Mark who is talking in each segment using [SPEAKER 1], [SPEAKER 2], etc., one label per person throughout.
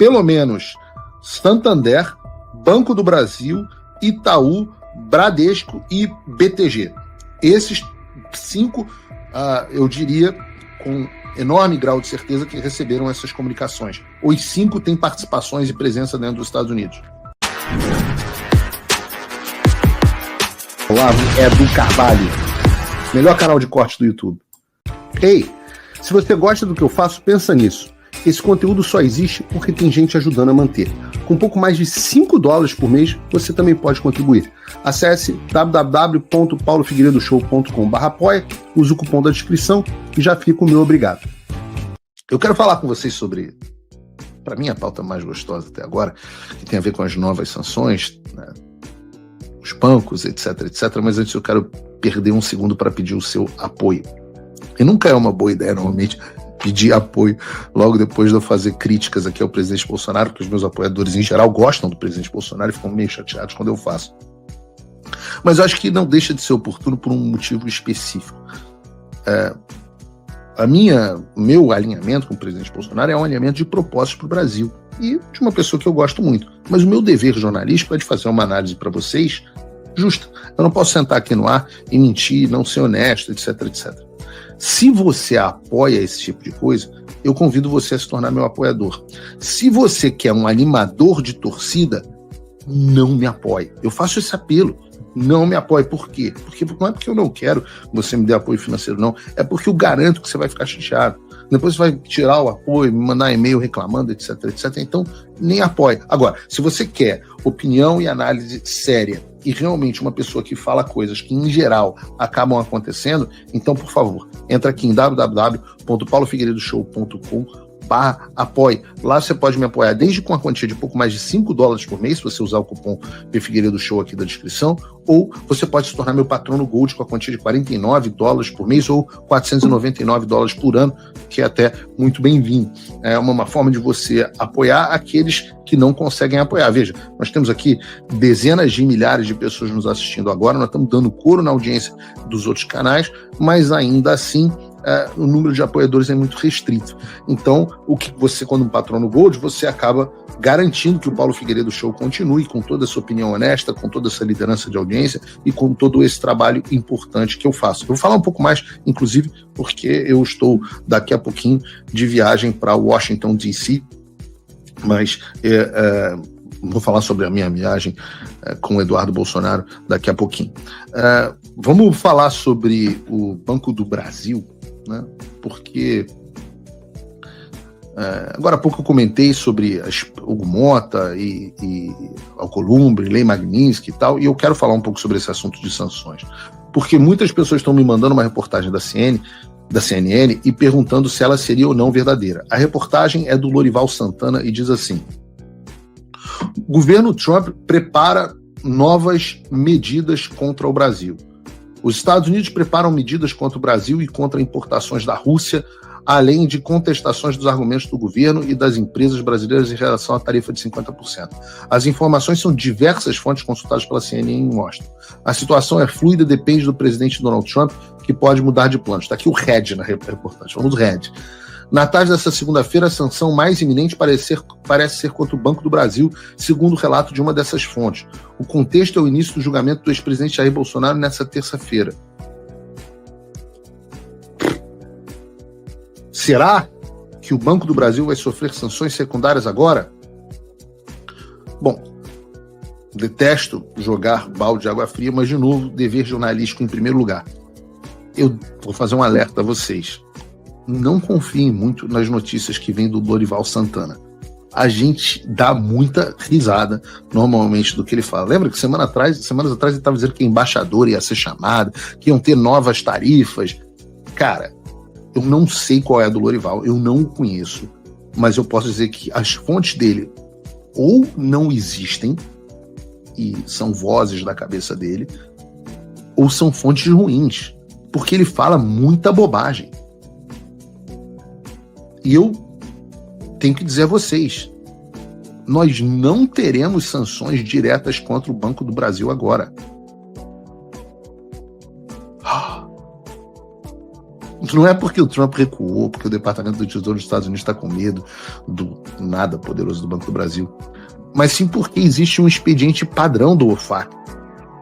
[SPEAKER 1] pelo menos Santander, Banco do Brasil, Itaú, Bradesco e BTG. Esses 5, eu diria, com enorme grau de certeza que receberam essas comunicações. Os 5 têm participações e presença dentro dos Estados Unidos. Olá, Edu Carvalho, melhor canal de corte do YouTube. Ei, se você gosta do que eu faço, pensa nisso. Esse conteúdo só existe porque tem gente ajudando a manter. Com pouco mais de $5 por mês, você também pode contribuir. Acesse www.paulofigueiredoshow.com/apoia, use o cupom da descrição e já fica o meu obrigado. Eu quero falar com vocês sobre, para mim, a pauta mais gostosa até agora, que tem a ver com as novas sanções, né, os bancos, etc, mas antes eu quero perder um segundo para pedir o seu apoio. E nunca é uma boa ideia, normalmente, pedir apoio logo depois de eu fazer críticas aqui ao presidente Bolsonaro, porque os meus apoiadores em geral gostam do presidente Bolsonaro e ficam meio chateados quando eu faço. Mas eu acho que não deixa de ser oportuno por um motivo específico. Meu alinhamento com o presidente Bolsonaro é um alinhamento de propósitos para o Brasil e de uma pessoa que eu gosto muito. Mas o meu dever jornalístico é de fazer uma análise para vocês justa. Eu não posso sentar aqui no ar e mentir, não ser honesto, etc. Se você apoia esse tipo de coisa, eu convido você a se tornar meu apoiador. Se você quer um animador de torcida, não me apoie. Eu faço esse apelo. Não me apoie. Por quê? Porque não é porque eu não quero que você me dê apoio financeiro, não. É porque eu garanto que você vai ficar chateado. Depois você vai tirar o apoio, me mandar e-mail reclamando, etc. Então, nem apoie. Agora, se você quer opinião e análise séria e realmente uma pessoa que fala coisas que, em geral, acabam acontecendo, então, por favor, entra aqui em www.paulofigueiredoshow.com/apoie. Lá você pode me apoiar desde com a quantia de pouco mais de $5 por mês, se você usar o cupom PFigueiredo aqui da descrição, ou você pode se tornar meu patrono Gold com a quantia de $49 por mês ou $499 por ano, que é até muito bem-vindo. É uma forma de você apoiar aqueles que não conseguem apoiar. Veja, nós temos aqui dezenas de milhares de pessoas nos assistindo agora, nós estamos dando coro na audiência dos outros canais, mas ainda assim o número de apoiadores é muito restrito. Então, o que você, quando um patrono Gold, você acaba garantindo que o Paulo Figueiredo Show continue com toda essa opinião honesta, com toda essa liderança de audiência e com todo esse trabalho importante que eu faço. Eu vou falar um pouco mais, inclusive, porque eu estou daqui a pouquinho de viagem para Washington, D.C., mas vou falar sobre a minha viagem com o Eduardo Bolsonaro daqui a pouquinho. Vamos falar sobre o Banco do Brasil, né? Porque agora há pouco eu comentei sobre o Mota e Alcolumbre, Lei Magnitsky e tal, e eu quero falar um pouco sobre esse assunto de sanções, porque muitas pessoas estão me mandando uma reportagem da CNN e perguntando se ela seria ou não verdadeira. A reportagem é do Lorival Santana e diz assim: o governo Trump prepara novas medidas contra o Brasil. Os Estados Unidos preparam medidas contra o Brasil e contra importações da Rússia, além de contestações dos argumentos do governo e das empresas brasileiras em relação à tarifa de 50%. As informações são de diversas fontes consultadas pela CNN em Washington. A situação é fluida, depende do presidente Donald Trump, que pode mudar de plano. Está aqui o head na reportagem, vamos head. Na tarde dessa segunda-feira, a sanção mais iminente parece ser contra o Banco do Brasil, segundo o relato de uma dessas fontes. O contexto é o início do julgamento do ex-presidente Jair Bolsonaro nessa terça-feira. Será que o Banco do Brasil vai sofrer sanções secundárias agora? Bom, detesto jogar balde de água fria, mas, de novo, dever jornalístico em primeiro lugar. Eu vou fazer um alerta a vocês. Não confiem muito nas notícias que vêm do Lorival Santana. A gente dá muita risada, normalmente, do que ele fala. Lembra que semanas atrás ele estava dizendo que a embaixadora ia ser chamada, que iam ter novas tarifas. Cara, eu não sei qual é a do Lorival, eu não o conheço, mas eu posso dizer que as fontes dele ou não existem, e são vozes da cabeça dele, ou são fontes ruins, porque ele fala muita bobagem. E eu tenho que dizer a vocês, nós não teremos sanções diretas contra o Banco do Brasil agora. Não é porque o Trump recuou, porque o Departamento do Tesouro dos Estados Unidos está com medo do nada poderoso do Banco do Brasil, mas sim porque existe um expediente padrão do OFAC,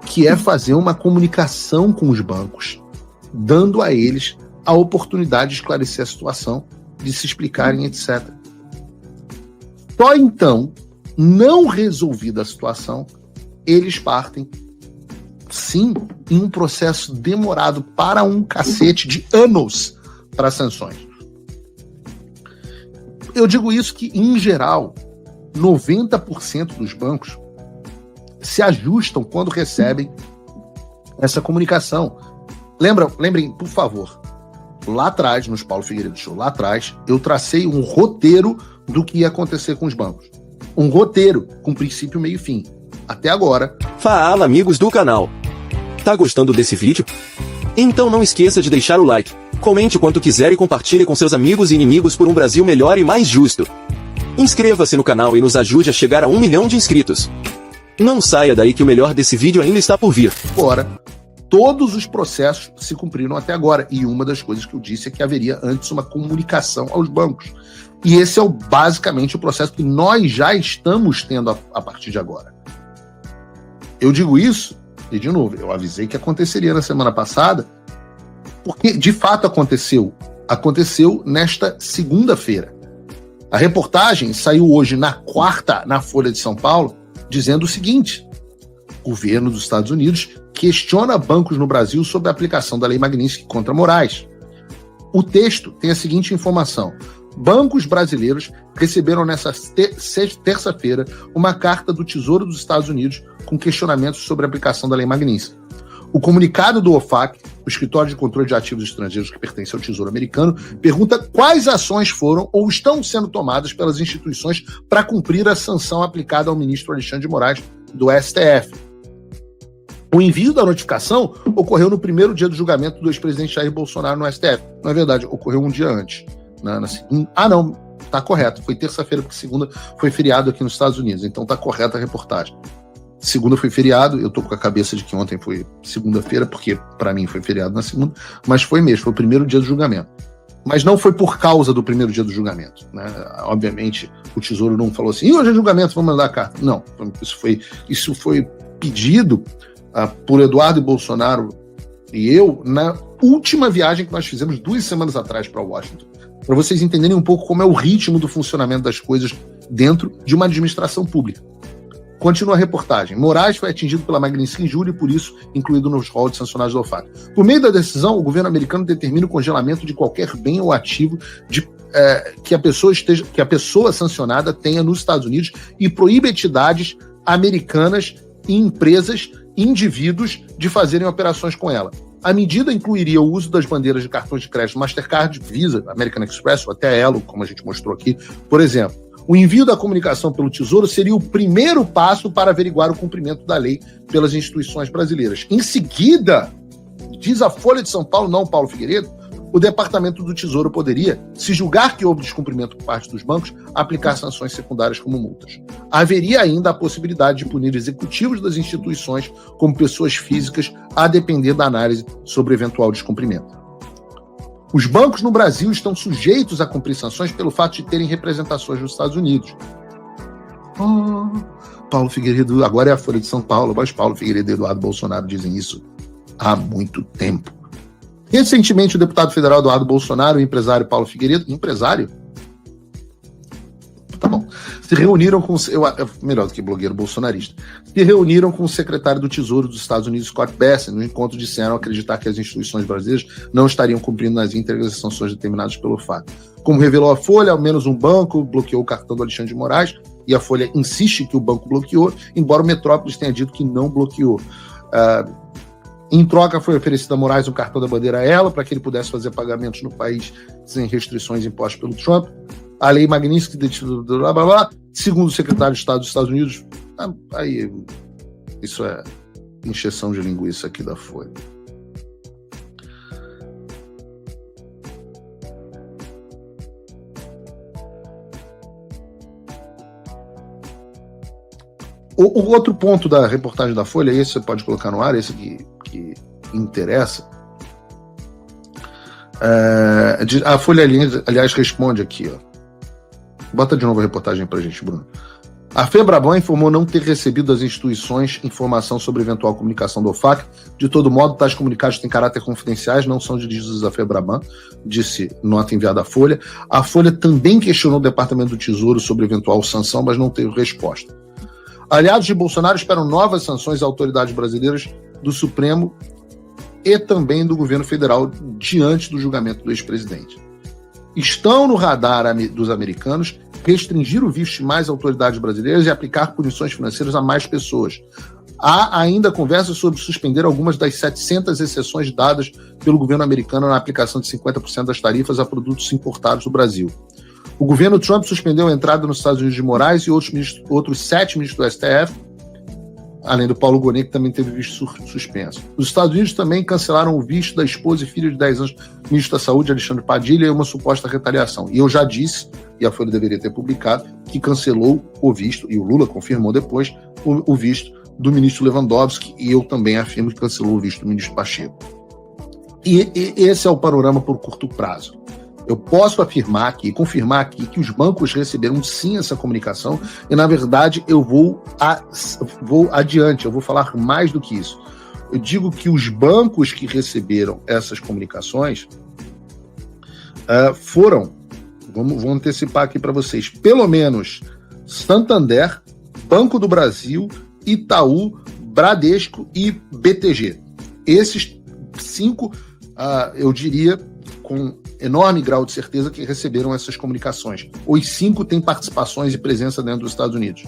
[SPEAKER 1] que é fazer uma comunicação com os bancos, dando a eles a oportunidade de esclarecer a situação, de se explicarem, etc. Só então, não resolvida a situação, eles partem, sim, em um processo demorado para um cacete de anos para sanções. Eu digo isso que, em geral, 90% dos bancos se ajustam quando recebem essa comunicação. Lembrem, por favor, lá atrás, nos Paulo Figueiredo Show, lá atrás, eu tracei um roteiro do que ia acontecer com os bancos. Um roteiro com princípio, meio e fim. Até agora.
[SPEAKER 2] Fala, amigos do canal. Tá gostando desse vídeo? Então não esqueça de deixar o like, comente quanto quiser e compartilhe com seus amigos e inimigos por um Brasil melhor e mais justo. Inscreva-se no canal e nos ajude a chegar a 1 milhão de inscritos. Não saia daí que o melhor desse vídeo ainda está por vir.
[SPEAKER 1] Agora, todos os processos se cumpriram até agora. E uma das coisas que eu disse é que haveria antes uma comunicação aos bancos. E esse é basicamente o processo que nós já estamos tendo a partir de agora. Eu digo isso, e de novo, eu avisei que aconteceria na semana passada, porque de fato aconteceu. Aconteceu nesta segunda-feira. A reportagem saiu hoje na quarta, na Folha de São Paulo, dizendo o seguinte: o governo dos Estados Unidos questiona bancos no Brasil sobre a aplicação da Lei Magnitsky contra Moraes. O texto tem a seguinte informação: bancos brasileiros receberam nesta terça-feira uma carta do Tesouro dos Estados Unidos com questionamentos sobre a aplicação da Lei Magnitsky. O comunicado do OFAC, o Escritório de Controle de Ativos Estrangeiros que pertence ao Tesouro Americano, pergunta quais ações foram ou estão sendo tomadas pelas instituições para cumprir a sanção aplicada ao ministro Alexandre de Moraes do STF. O envio da notificação ocorreu no primeiro dia do julgamento do ex-presidente Jair Bolsonaro no STF. Não é verdade, ocorreu um dia antes. Não, tá correto. Foi terça-feira, porque segunda foi feriado aqui nos Estados Unidos. Então tá correta a reportagem. Segunda foi feriado, eu tô com a cabeça de que ontem foi segunda-feira, porque para mim foi feriado na segunda, mas foi mesmo, foi o primeiro dia do julgamento. Mas não foi por causa do primeiro dia do julgamento, né? Obviamente, o Tesouro não falou assim, hoje é julgamento, vamos mandar a carta. Não, isso foi pedido por Eduardo Bolsonaro e eu na última viagem que nós fizemos 2 semanas atrás para Washington, para vocês entenderem um pouco como é o ritmo do funcionamento das coisas dentro de uma administração pública. Continua a reportagem. Moraes foi atingido pela Magnitsky em julho e, por isso, incluído nos rolos de sancionados do OFAC. Por meio da decisão, o governo americano determina o congelamento de qualquer bem ou ativo que a pessoa sancionada tenha nos Estados Unidos e proíbe entidades americanas e empresas, indivíduos, de fazerem operações com ela. A medida incluiria o uso das bandeiras de cartões de crédito Mastercard, Visa, American Express ou até Elo, como a gente mostrou aqui, por exemplo. O envio da comunicação pelo Tesouro seria o primeiro passo para averiguar o cumprimento da lei pelas instituições brasileiras. Em seguida, diz a Folha de São Paulo, não Paulo Figueiredo, o Departamento do Tesouro poderia, se julgar que houve descumprimento por parte dos bancos, aplicar sanções secundárias como multas. Haveria ainda a possibilidade de punir executivos das instituições como pessoas físicas, a depender da análise sobre eventual descumprimento. Os bancos no Brasil estão sujeitos a cumprir sanções pelo fato de terem representações nos Estados Unidos. Paulo Figueiredo, agora é a Folha de São Paulo, mas Paulo Figueiredo e Eduardo Bolsonaro dizem isso há muito tempo. Recentemente, o deputado federal Eduardo Bolsonaro e o empresário Paulo Figueiredo, empresário? Tá bom. Se reuniram com... melhor do que blogueiro bolsonarista. Se reuniram com o secretário do Tesouro dos Estados Unidos, Scott Bessent. No encontro disseram acreditar que as instituições brasileiras não estariam cumprindo nas íntegras as sanções determinadas pelo FAC. Como revelou a Folha, ao menos um banco bloqueou o cartão do Alexandre de Moraes, e a Folha insiste que o banco bloqueou, embora o Metrópolis tenha dito que não bloqueou. Em troca, foi oferecido a Moraes um cartão da bandeira Elo para que ele pudesse fazer pagamentos no país sem restrições impostas pelo Trump. A lei Magnitsky, blá, blá, blá, segundo o secretário de Estado dos Estados Unidos, aí isso é encheção de linguiça aqui da Folha. O outro ponto da reportagem da Folha, esse você pode colocar no ar, esse que interessa, A Folha, aliás, responde aqui, ó. Bota de novo a reportagem pra gente, Bruno. A FEBRABAN informou não ter recebido das instituições informação sobre eventual comunicação do OFAC. De todo modo, tais comunicados têm caráter confidenciais, não são dirigidos à FEBRABAN, disse nota enviada à Folha. A Folha também questionou o Departamento do Tesouro sobre eventual sanção, mas não teve resposta. Aliados de Bolsonaro esperam novas sanções a autoridades brasileiras do Supremo e também do governo federal diante do julgamento do ex-presidente. Estão no radar dos americanos restringir o visto de mais autoridades brasileiras e aplicar punições financeiras a mais pessoas. Há ainda conversas sobre suspender algumas das 700 exceções dadas pelo governo americano na aplicação de 50% das tarifas a produtos importados do Brasil. O governo Trump suspendeu a entrada nos Estados Unidos de Moraes e outros 7 ministros do STF, além do Paulo Gonet, que também teve visto suspenso. Os Estados Unidos também cancelaram o visto da esposa e filho de 10 anos do ministro da Saúde, Alexandre Padilha, e uma suposta retaliação. E eu já disse, e a Folha deveria ter publicado, que cancelou o visto, e o Lula confirmou depois, o visto do ministro Lewandowski, e eu também afirmo que cancelou o visto do ministro Pacheco. E esse é o panorama por curto prazo. Eu posso afirmar aqui, confirmar aqui, que os bancos receberam sim essa comunicação, e na verdade eu vou adiante, eu vou falar mais do que isso. Eu digo que os bancos que receberam essas comunicações foram, vou antecipar aqui para vocês, pelo menos Santander, Banco do Brasil, Itaú, Bradesco e BTG. Esses 5, eu diria, com enorme grau de certeza que receberam essas comunicações. Os 5 têm participações e presença dentro dos Estados Unidos.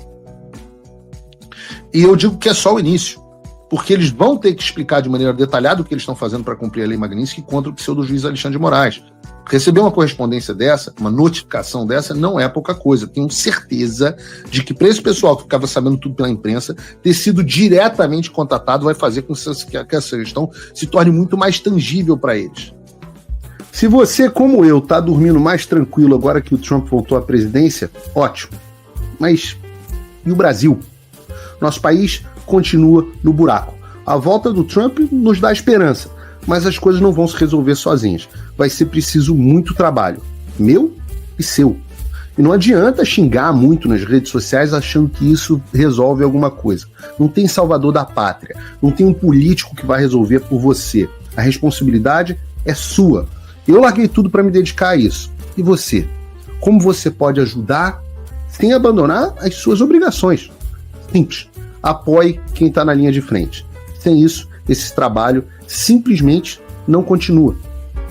[SPEAKER 1] E eu digo que é só o início, porque eles vão ter que explicar de maneira detalhada o que eles estão fazendo para cumprir a Lei Magnitsky contra o pseudo-juiz Alexandre de Moraes. Receber uma correspondência dessa, uma notificação dessa, não é pouca coisa. Tenho certeza de que para esse pessoal que ficava sabendo tudo pela imprensa, ter sido diretamente contatado vai fazer com que essa gestão se torne muito mais tangível para eles. Se você, como eu, está dormindo mais tranquilo agora que o Trump voltou à presidência, ótimo. Mas e o Brasil? Nosso país continua no buraco. A volta do Trump nos dá esperança, mas as coisas não vão se resolver sozinhas. Vai ser preciso muito trabalho, meu e seu. E não adianta xingar muito nas redes sociais achando que isso resolve alguma coisa. Não tem salvador da pátria, não tem um político que vai resolver por você. A responsabilidade é sua. Eu larguei tudo para me dedicar a isso. E você? Como você pode ajudar sem abandonar as suas obrigações? Simples. Apoie quem está na linha de frente. Sem isso, esse trabalho simplesmente não continua.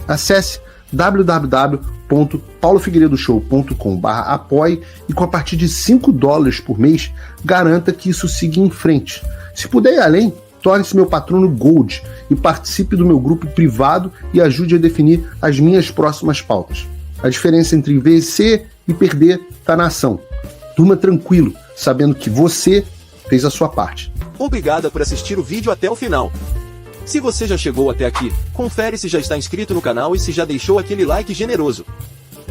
[SPEAKER 1] Acesse www.paulofigueiredoshow.com/apoie e com a partir de $5 por mês, garanta que isso siga em frente. Se puder ir além, torne-se meu patrono Gold e participe do meu grupo privado e ajude a definir as minhas próximas pautas. A diferença entre vencer e perder está na ação. Durma tranquilo, sabendo que você fez a sua parte.
[SPEAKER 2] Obrigada por assistir o vídeo até o final. Se você já chegou até aqui, confere se já está inscrito no canal e se já deixou aquele like generoso.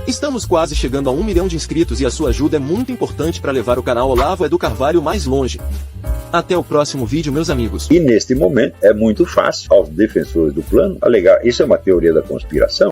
[SPEAKER 2] Estamos quase chegando a 1 milhão de inscritos e a sua ajuda é muito importante para levar o canal Olavo Edu Carvalho mais longe. Até o próximo vídeo, meus amigos.
[SPEAKER 3] E neste momento é muito fácil aos defensores do plano alegar isso é uma teoria da conspiração.